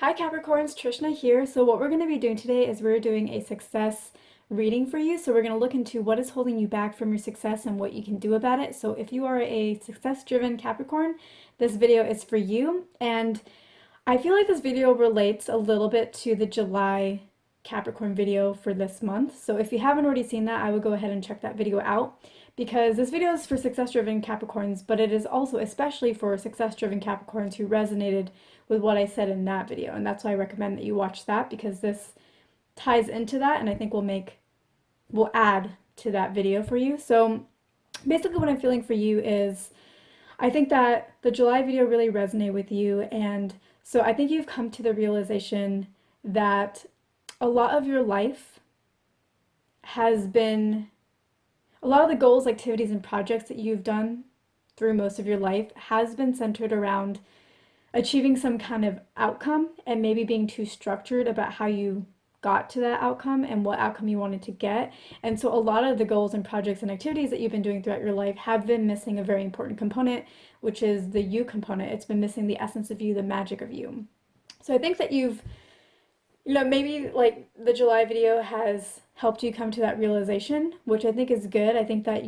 Hi Capricorns, Trishna here. So what we're going to be doing today is we're doing a success reading for you. So we're going to look into what is holding you back from your success and what you can do about it. So if you are a success-driven Capricorn, this video is for you. And I feel like this video relates a little bit to the July Capricorn video for this month. So if you haven't already seen that, I would go ahead and check that video out because this video is for success-driven Capricorns, but it is also especially for success-driven Capricorns who resonated with what I said in that video. And that's why I recommend that you watch that because this ties into that and I think will add to that video for you. So basically what I'm feeling for you is I think that the July video really resonated with you, and so I think you've come to the realization that a lot of your life has been, a lot of the goals, activities, and projects that you've done through most of your life has been centered around achieving some kind of outcome and maybe being too structured about how you got to that outcome and what outcome you wanted to get. And so a lot of the goals and projects and activities that you've been doing throughout your life have been missing a very important component, which is the you component. It's been missing the essence of you, the magic of you. So I think that maybe like the July video has helped you come to that realization, which I think is good. I think that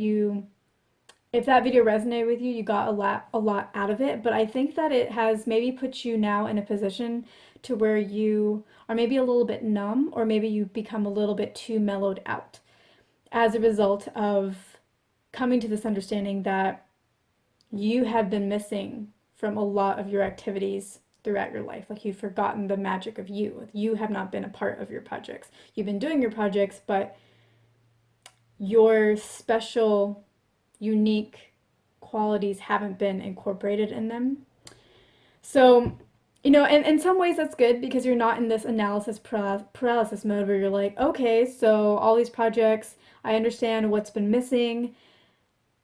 if that video resonated with you, you got a lot out of it, but I think that it has maybe put you now in a position to where you are maybe a little bit numb, or maybe you become a little bit too mellowed out as a result of coming to this understanding that you have been missing from a lot of your activities throughout your life. Like you've forgotten the magic of you. You have not been a part of your projects. You've been doing your projects, but your special unique qualities haven't been incorporated in them. So, in some ways that's good because you're not in this analysis paralysis mode where you're like, okay, so all these projects, I understand what's been missing.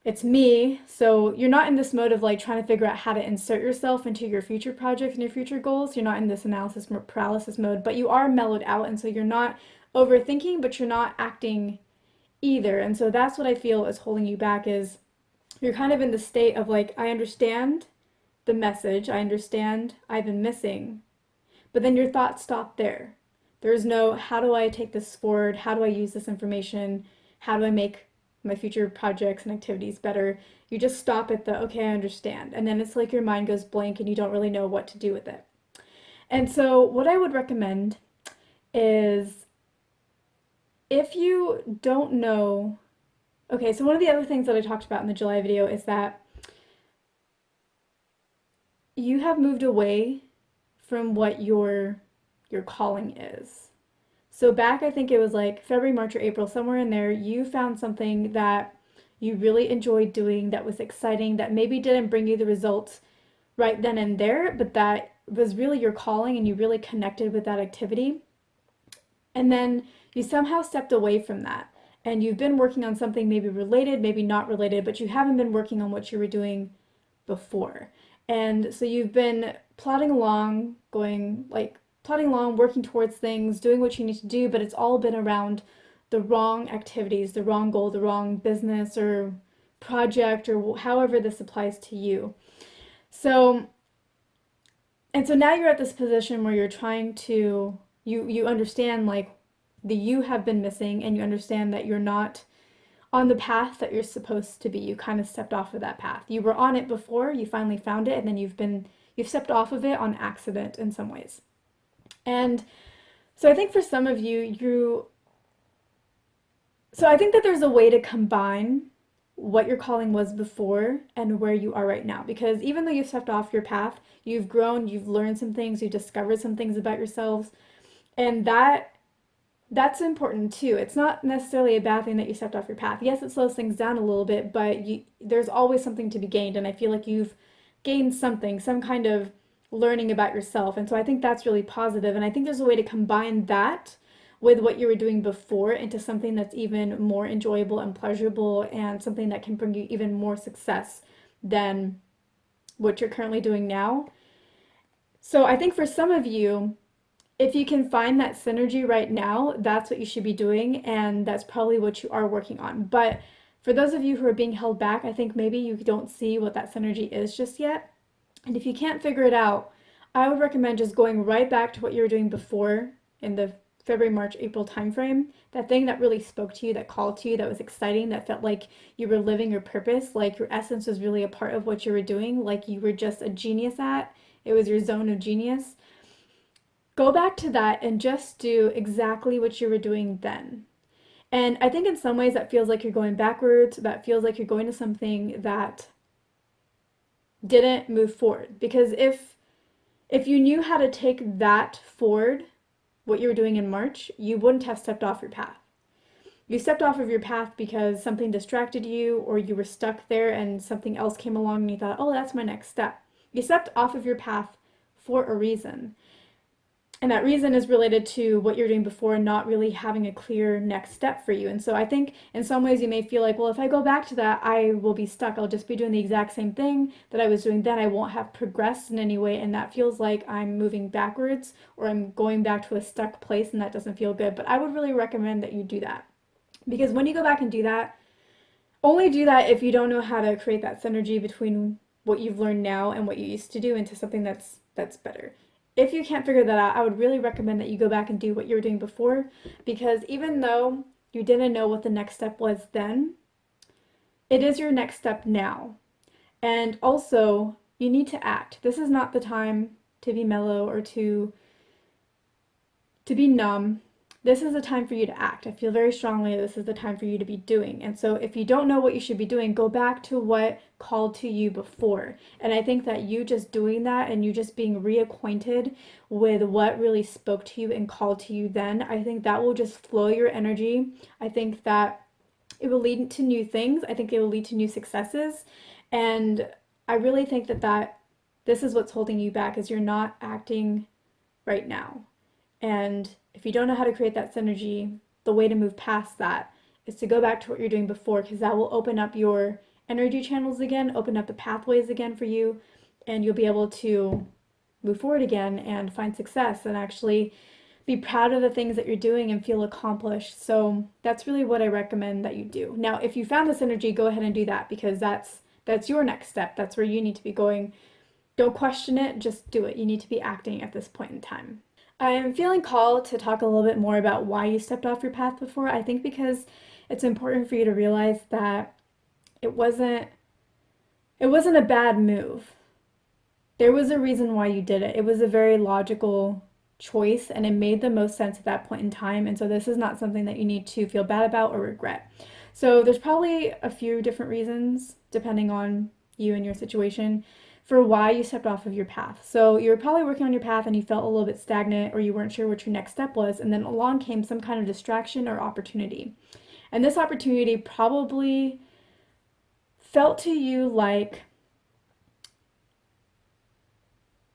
It's me. So you're not in this mode of like trying to figure out how to insert yourself into your future projects and your future goals. You're not in this analysis paralysis mode, but you are mellowed out. And so you're not overthinking, but you're not acting either. And so that's what I feel is holding you back is you're kind of in the state of like, I understand the message, I understand I've been missing, but then your thoughts stop there. There's no, how do I take this forward? How do I use this information? How do I make my future projects and activities better? You just stop at the, okay, I understand. And then it's like your mind goes blank and you don't really know what to do with it. And so what I would recommend is if you don't know, okay, so one of the other things that I talked about in the July video is that you have moved away from what your calling is. So back, I think it was like February, March, or April, somewhere in there, you found something that you really enjoyed doing, that was exciting, that maybe didn't bring you the results right then and there, but that was really your calling and you really connected with that activity. And then you somehow stepped away from that and you've been working on something maybe related, maybe not related, but you haven't been working on what you were doing before. And so you've been plodding along, working towards things, doing what you need to do, but it's all been around the wrong activities, the wrong goal, the wrong business or project, or however this applies to you. So now you're at this position where you're trying to, you understand like you have been missing, and you understand that you're not on the path that you're supposed to be. You kind of stepped off of that path. You were on it before, you finally found it, and then you've stepped off of it on accident in some ways. And so I think for some of you, so I think that there's a way to combine what your calling was before and where you are right now. Because even though you've stepped off your path, you've grown, you've learned some things, you've discovered some things about yourselves, and that's important too. It's not necessarily a bad thing that you stepped off your path. Yes, it slows things down a little bit, but there's always something to be gained, and I feel like you've gained something, some kind of learning about yourself. And so I think that's really positive, and I think there's a way to combine that with what you were doing before into something that's even more enjoyable and pleasurable, and something that can bring you even more success than what you're currently doing now. So I think for some of you, if you can find that synergy right now, that's what you should be doing, and that's probably what you are working on. But for those of you who are being held back, I think maybe you don't see what that synergy is just yet. And if you can't figure it out, I would recommend just going right back to what you were doing before in the February, March, April timeframe. That thing that really spoke to you, that called to you, that was exciting, that felt like you were living your purpose, like your essence was really a part of what you were doing, like you were just a genius at. It was your zone of genius. Go back to that and just do exactly what you were doing then. And I think in some ways that feels like you're going backwards, that feels like you're going to something that didn't move forward. Because if you knew how to take that forward, what you were doing in March, you wouldn't have stepped off your path. You stepped off of your path because something distracted you or you were stuck there and something else came along and you thought, oh, that's my next step. You stepped off of your path for a reason. And that reason is related to what you're doing before, not really having a clear next step for you. And so I think in some ways you may feel like, well, if I go back to that, I will be stuck. I'll just be doing the exact same thing that I was doing then. I won't have progressed in any way. And that feels like I'm moving backwards or I'm going back to a stuck place, and that doesn't feel good. But I would really recommend that you do that. Because when you go back and do that, only do that if you don't know how to create that synergy between what you've learned now and what you used to do into something that's better. If you can't figure that out, I would really recommend that you go back and do what you were doing before, because even though you didn't know what the next step was then, it is your next step now. And also, you need to act. This is not the time to be mellow or to be numb. This is the time for you to act. I feel very strongly this is the time for you to be doing. And so if you don't know what you should be doing, go back to what called to you before. And I think that you just doing that and you just being reacquainted with what really spoke to you and called to you then, I think that will just flow your energy. I think that it will lead to new things. I think it will lead to new successes. And I really think that this is what's holding you back, is you're not acting right now. And if you don't know how to create that synergy, the way to move past that is to go back to what you're doing before, because that will open up your energy channels again, open up the pathways again for you, and you'll be able to move forward again and find success and actually be proud of the things that you're doing and feel accomplished. So that's really what I recommend that you do. Now, if you found this energy, go ahead and do that, because that's your next step. That's where you need to be going. Don't question it, just do it. You need to be acting at this point in time. I'm feeling called to talk a little bit more about why you stepped off your path before. I think because it's important for you to realize that it wasn't a bad move. There was a reason why you did it. It was a very logical choice and it made the most sense at that point in time. And so this is not something that you need to feel bad about or regret. So there's probably a few different reasons depending on you and your situation for why you stepped off of your path. So you were probably working on your path and you felt a little bit stagnant or you weren't sure what your next step was, and then along came some kind of distraction or opportunity. And this opportunity probably felt to you like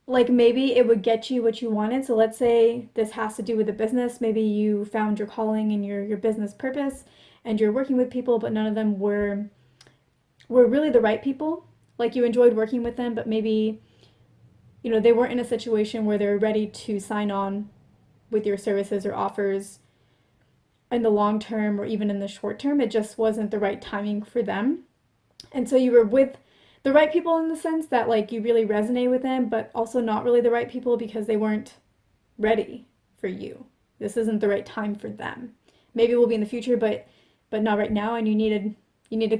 maybe it would get you what you wanted. So let's say this has to do with a business. Maybe you found your calling and your business purpose and you're working with people, but none of them were really the right people. Like you enjoyed working with them, but maybe, they weren't in a situation where they were ready to sign on with your services or offers in the long term or even in the short term. It just wasn't the right timing for them. And so you were with the right people in the sense that like you really resonate with them, but also not really the right people because they weren't ready for you. This isn't the right time for them. Maybe it will be in the future, but not right now, and you needed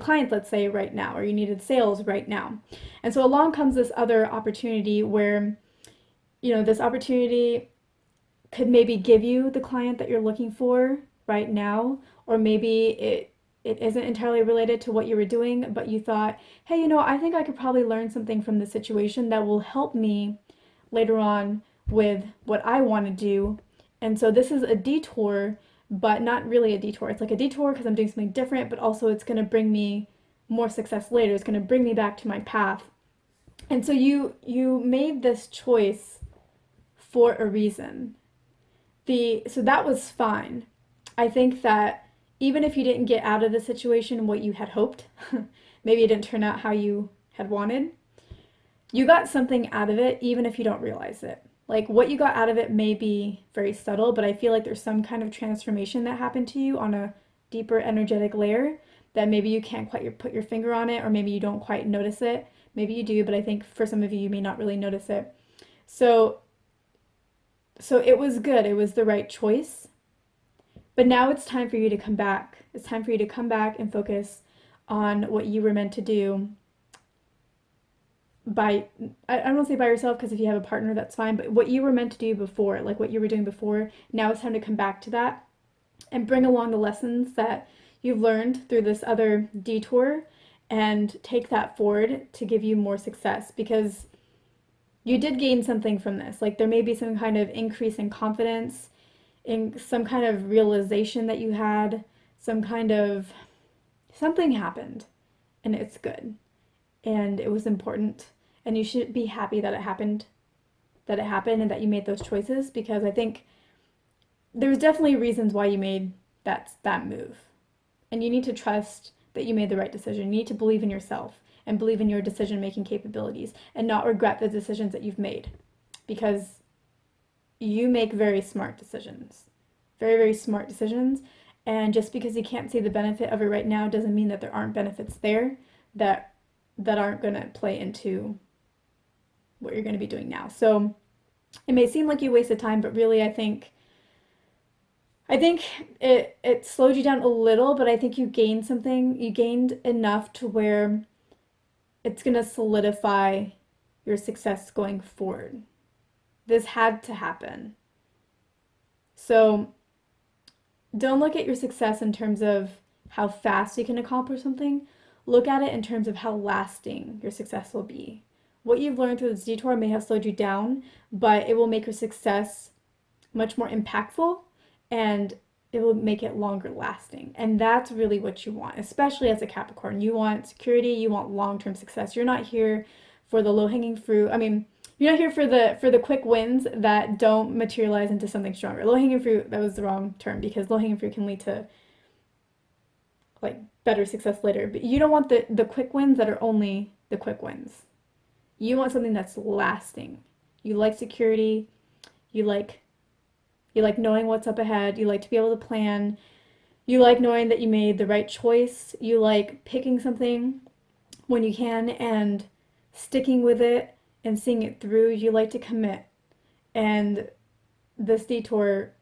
clients, let's say, right now, or you needed sales right now. And so along comes this other opportunity where, this opportunity could maybe give you the client that you're looking for right now, or maybe it isn't entirely related to what you were doing, but you thought, hey, I think I could probably learn something from this situation that will help me later on with what I want to do. And so this is a detour, but not really a detour. It's like a detour because I'm doing something different, but also it's going to bring me more success later. It's going to bring me back to my path. And so you made this choice for a reason. So that was fine. I think that even if you didn't get out of the situation what you had hoped, maybe it didn't turn out how you had wanted, you got something out of it even if you don't realize it. Like what you got out of it may be very subtle, but I feel like there's some kind of transformation that happened to you on a deeper energetic layer that maybe you can't quite put your finger on it, or maybe you don't quite notice it. Maybe you do, but I think for some of you, you may not really notice it. So it was good. It was the right choice. But now it's time for you to come back. It's time for you to come back and focus on what you were meant to do by, I don't want to say by yourself, because if you have a partner, that's fine, but what you were meant to do before, like what you were doing before, now it's time to come back to that and bring along the lessons that you've learned through this other detour and take that forward to give you more success, because you did gain something from this. Like there may be some kind of increase in confidence, in some kind of realization that you had, some kind of something happened, and it's good. And it was important, and you should be happy that it happened, and that you made those choices, because I think there's definitely reasons why you made that move. And you need to trust that you made the right decision. You need to believe in yourself and believe in your decision making capabilities and not regret the decisions that you've made, because you make very smart decisions. Very, very smart decisions. And just because you can't see the benefit of it right now doesn't mean that there aren't benefits there that aren't going to play into what you're going to be doing now. So it may seem like you wasted time, but really I think it slowed you down a little, but I think you gained something. You gained enough to where it's going to solidify your success going forward. This had to happen. So don't look at your success in terms of how fast you can accomplish something. Look at it in terms of how lasting your success will be. What you've learned through this detour may have slowed you down, but it will make your success much more impactful, and it will make it longer lasting. And that's really what you want, especially as a Capricorn. You want security, you want long-term success. You're not here for the low-hanging fruit. I mean, you're not here for the quick wins that don't materialize into something stronger. Low-hanging fruit, that was the wrong term, because low-hanging fruit can lead to like better success later. But you don't want the quick wins that are only the quick wins. You want something that's lasting. You like security. You like knowing what's up ahead. You like to be able to plan. You like knowing that you made the right choice. You like picking something when you can and sticking with it and seeing it through. You like to commit. And this detour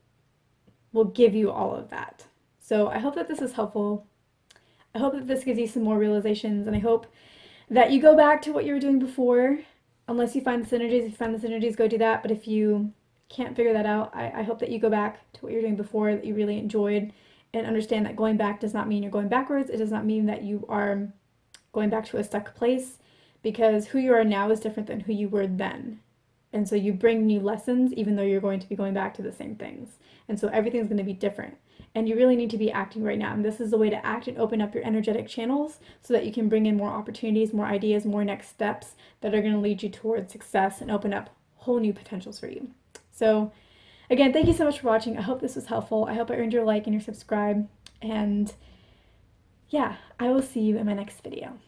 will give you all of that. So I hope that this is helpful. I hope that this gives you some more realizations, and I hope that you go back to what you were doing before, unless you find the synergies. If you find the synergies, go do that. But if you can't figure that out, I hope that you go back to what you're doing before, that you really enjoyed, and understand that going back does not mean you're going backwards. It does not mean that you are going back to a stuck place, because who you are now is different than who you were then. And so you bring new lessons, even though you're going to be going back to the same things. And so everything's going to be different. And you really need to be acting right now. And this is the way to act and open up your energetic channels so that you can bring in more opportunities, more ideas, more next steps that are going to lead you towards success and open up whole new potentials for you. So again, thank you so much for watching. I hope this was helpful. I hope I earned your like and your subscribe. And yeah, I will see you in my next video.